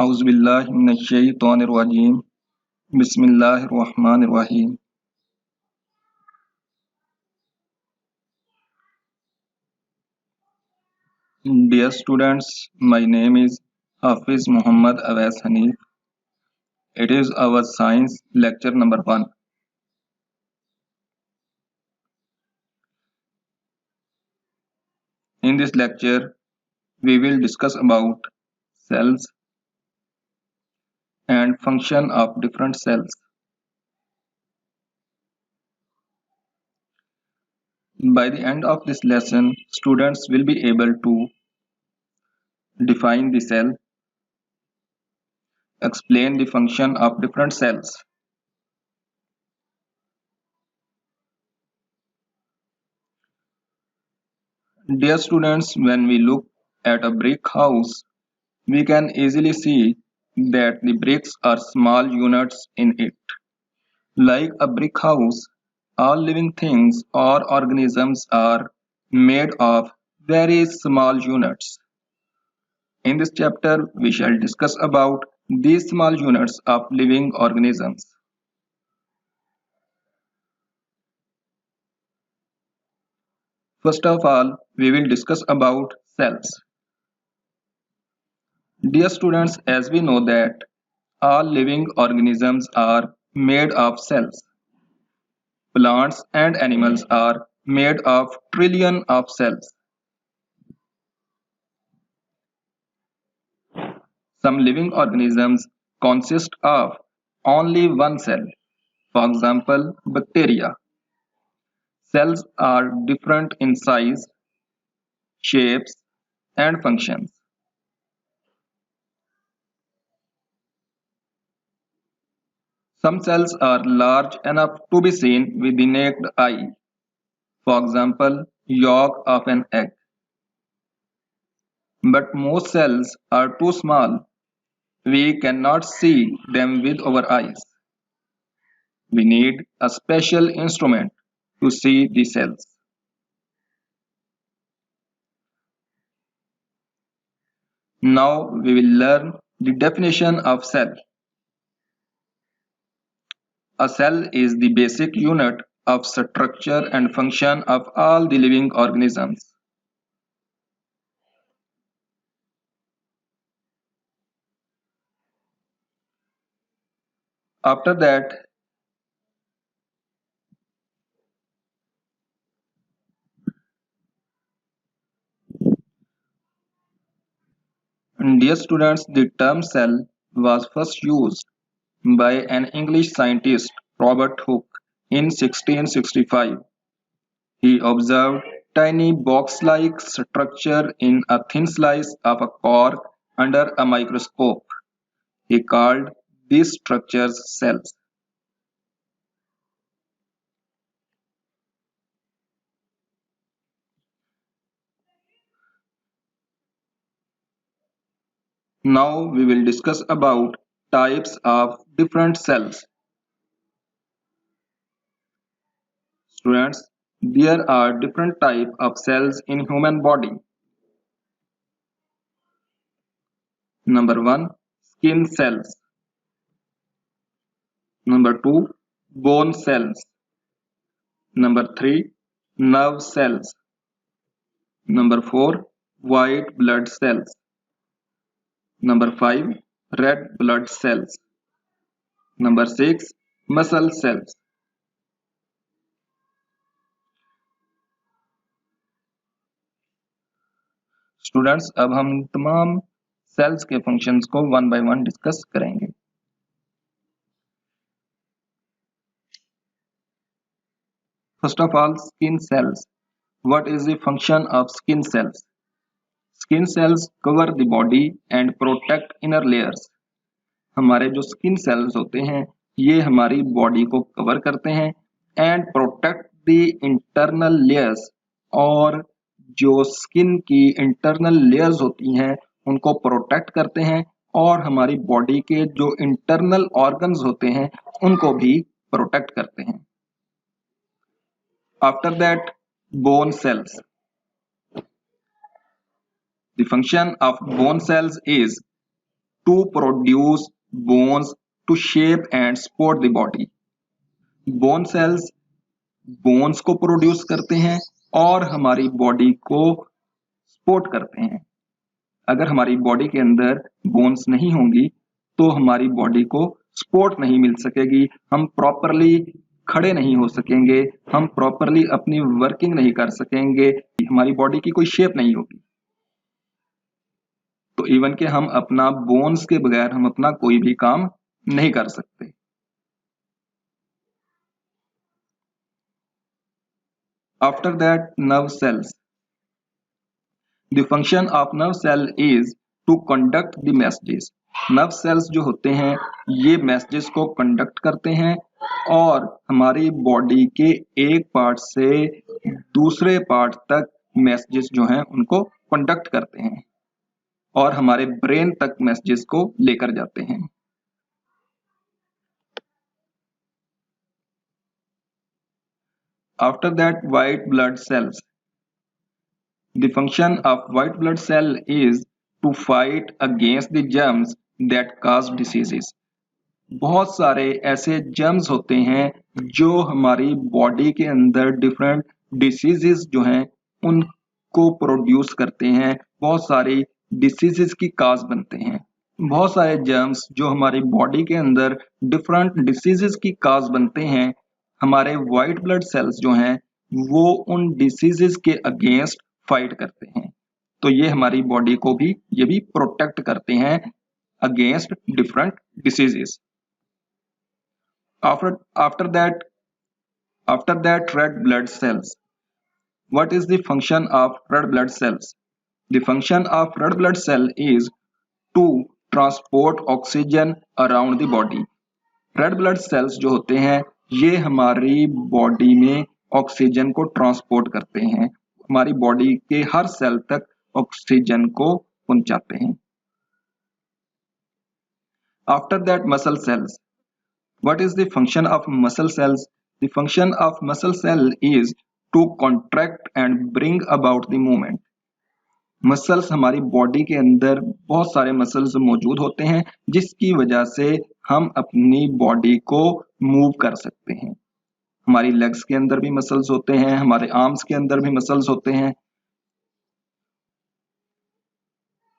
औज़ुबिल्लाहिमिनश्शैतानिर्रजीम बिस्मिल्लाहिर्रहमानिर्रहीम। Dear students, my name is Hafiz Muhammad Awais Hanif. It is our science lecture number 1. In this lecture, we will discuss about cells and function of different cells. By the end of this lesson, students will be able to define the cell, explain the function of different cells. Dear students, when we look at a brick house, we can easily see that the bricks are small units in it. Like a brick house, all living things or organisms are made of very small units. In this chapter, we shall discuss about these small units of living organisms. First of all, we will discuss about cells. Dear students, as we know that all living organisms are made of cells. Plants and animals are made of trillions of cells. Some living organisms consist of only one cell. For example, bacteria. Cells are different in size, shapes, and functions. Some cells are large enough to be seen with the naked eye. For example, yolk of an egg. But most cells are too small. We cannot see them with our eyes. We need a special instrument to see the cells. Now we will learn the definition of cell. A cell is the basic unit of structure and function of all the living organisms. After that, dear students, the term cell was first used by an English scientist, Robert Hooke, in 1665. He observed tiny box-like structure in a thin slice of a cork under a microscope. He called these structures cells. Now we will discuss about types of different cells. Students, there are different types of cells in human body. Number 1, skin cells. Number 2, bone cells. Number 3, nerve cells. Number 4, white blood cells. Number 5, red blood cells. Number 6, muscle cells. Students, अब हम तमाम sales के functions को one by one discuss करेंगे. First of all, skin cells. What is the function of skin cells? Skin cells cover the body and protect inner layers. हमारे जो skin cells होते हैं ये हमारी बॉडी को कवर करते हैं and protect the internal layers. और जो स्किन की इंटरनल लेयर्स होती हैं उनको प्रोटेक्ट करते हैं और हमारी बॉडी के जो इंटरनल ऑर्गन्स होते हैं उनको भी प्रोटेक्ट करते हैं. After that, bone cells. The function of bone cells is to produce bones to shape and support the body. Bone cells bones को प्रोड्यूस करते हैं और हमारी बॉडी को सपोर्ट करते हैं। अगर हमारी बॉडी के अंदर बोन्स नहीं होंगी तो हमारी बॉडी को सपोर्ट नहीं मिल सकेगी, हम प्रॉपरली खड़े नहीं हो सकेंगे, हम प्रॉपरली अपनी वर्किंग नहीं कर सकेंगे, हमारी बॉडी की कोई शेप नहीं होगी। तो इवन के हम अपना बोन्स के बगैर हम अपना कोई भी काम नहीं कर सकते। After that, nerve cells. The function of nerve cell is to conduct the messages. Nerve cells जो होते हैं ये messages को conduct करते हैं और हमारी body के एक part से दूसरे part तक messages जो हैं उनको conduct करते हैं और हमारे brain तक messages को लेकर जाते हैं। After that, white blood cells. The function of white blood cell is to fight against the germs that cause diseases. बहुत सारे ऐसे जर्म्स होते हैं जो हमारी बॉडी के अंदर डिफरेंट डिसीजेस जो हैं उनको प्रोड्यूस करते हैं, बहुत सारी डिसीजेस की काज बनते हैं। बहुत सारे जर्म्स जो हमारी बॉडी के अंदर डिफरेंट डिसीजेस की काज बनते हैं, हमारे वाइट ब्लड सेल्स जो हैं वो उन डिसीजेस के अगेंस्ट फाइट करते हैं। तो ये हमारी बॉडी को भी ये भी प्रोटेक्ट करते हैं against different diseases. After that, red blood cells. What is the function of red blood cells? The function of red blood cell is to transport oxygen around the body. Red blood cells जो होते हैं ये हमारी body में oxygen को transport करते हैं, हमारी बॉडी के हर सेल तक ऑक्सीजन को पहुंचाते हैं। After that, muscle cells. What is the function of muscle cells? The function of muscle cell is to contract and bring about the movement. Muscles हमारी बॉडी के अंदर बहुत सारे मसल्स मौजूद होते हैं जिसकी वजह से हम अपनी बॉडी को मूव कर सकते हैं। हमारी लेग्स के अंदर भी मसल्स होते हैं, हमारे आर्म्स के अंदर भी मसल्स होते हैं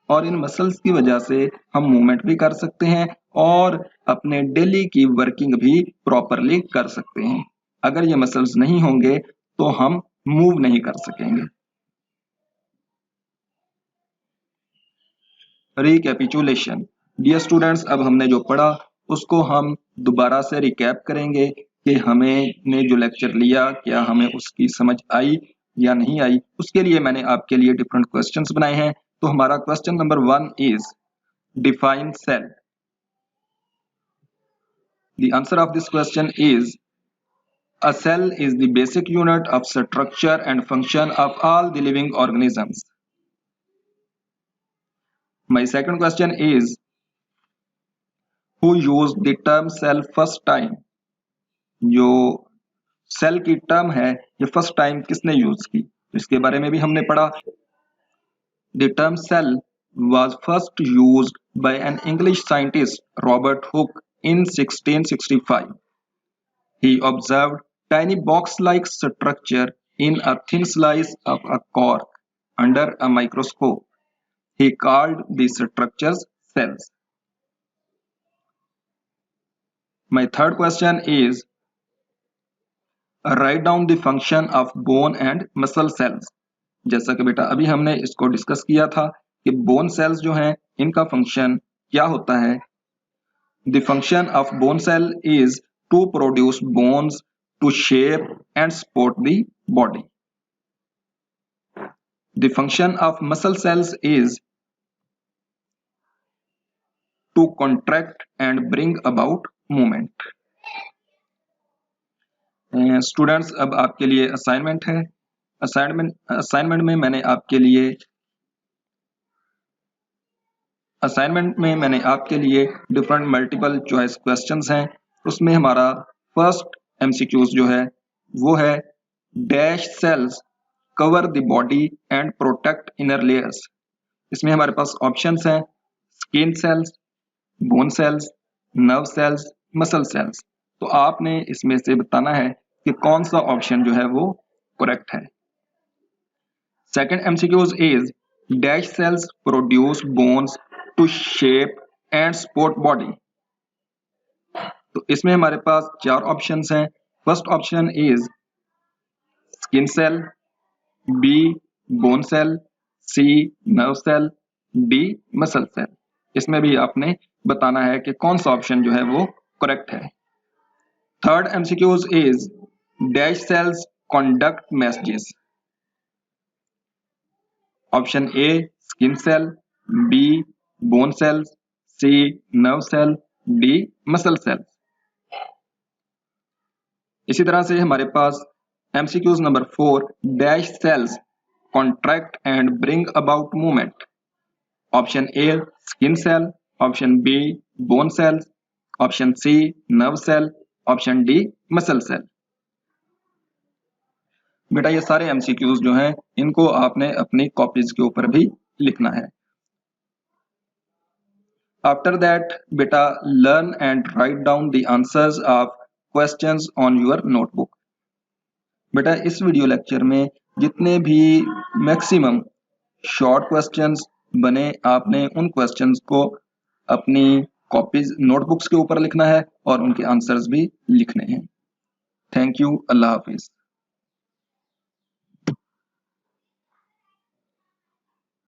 और इन मसल्स की वजह से हम मूवमेंट भी कर सकते हैं और अपने डेली की वर्किंग भी प्रॉपरली कर सकते हैं। अगर ये मसल्स नहीं होंगे तो हम मूव नहीं कर सकेंगे। रिकैपिचुलेशन। डियर स्टूडेंट्स, अब हमने जो पढ़ा उसको हम दोबारा से रिकैप करेंगे कि हमें ने जो लेक्चर लिया क्या हमें उसकी समझ आई या नहीं आई। उसके लिए मैंने आपके लिए डिफरेंट क्वेश्चंस बनाए हैं। तो हमारा question number 1 is define cell. The answer of this question is a cell is the basic unit of structure and function of all the living organisms. My second question is who used the term cell first time? जो cell की term है ये first time किसने use की, इसके बारे में भी हमने पढ़ा। The term cell was first used by an English scientist, Robert Hooke, in 1665. He observed tiny box-like structure in a thin slice of a cork under a microscope. He called these structures cells. My third question is write down the function of bone and muscle cells. जैसा कि बेटा अभी हमने इसको discuss किया था कि bone cells जो हैं इनका फंक्शन क्या होता है। The function of bone cell is to produce bones to shape and support the body. The function of muscle cells is to contract and bring about movement. Students, अब आपके लिए assignment है। असाइनमेंट में मैंने आपके लिए डिफरेंट मल्टीपल चॉइस क्वेश्चंस हैं। उसमें हमारा फर्स्ट एमसीक्यूज जो है वो है dash cells cover the body and protect inner layers. इसमें हमारे पास ऑप्शंस हैं skin cells, bone cells, nerve cells, muscle cells. तो आपने इसमें से बताना है कि कौन सा ऑप्शन जो है वो करेक्ट है। Second MCQs is dash cells produce bones to shape and support body. तो इसमें हमारे पास चार ऑप्शंस हैं। First option is skin cell, B bone cell, C nerve cell, D muscle cell. इसमें भी आपने बताना है कि कौन सा ऑप्शन जो है वो करेक्ट है। Third MCQs is dash cells conduct messages. Option A skin cell, B bone cells, C nerve cell, D muscle cell. इसी तरह से हमारे पास MCQs number 4 dash cells contract and bring about movement. Option A skin cell, option B bone cells, option C nerve cell, option D muscle cell. बेटा ये सारे MCQs जो हैं इनको आपने अपनी कॉपीज के ऊपर भी लिखना है। आफ्टर दैट बेटा learn and write down the answers of questions on your notebook. बेटा इस वीडियो लेक्चर में जितने भी मैक्सिमम शॉर्ट क्वेश्चंस बने आपने उन क्वेश्चंस को अपनी कॉपीज नोटबुक्स के ऊपर लिखना है और उनके आंसर्स भी लिखने हैं। Thank you, Allah Hafiz.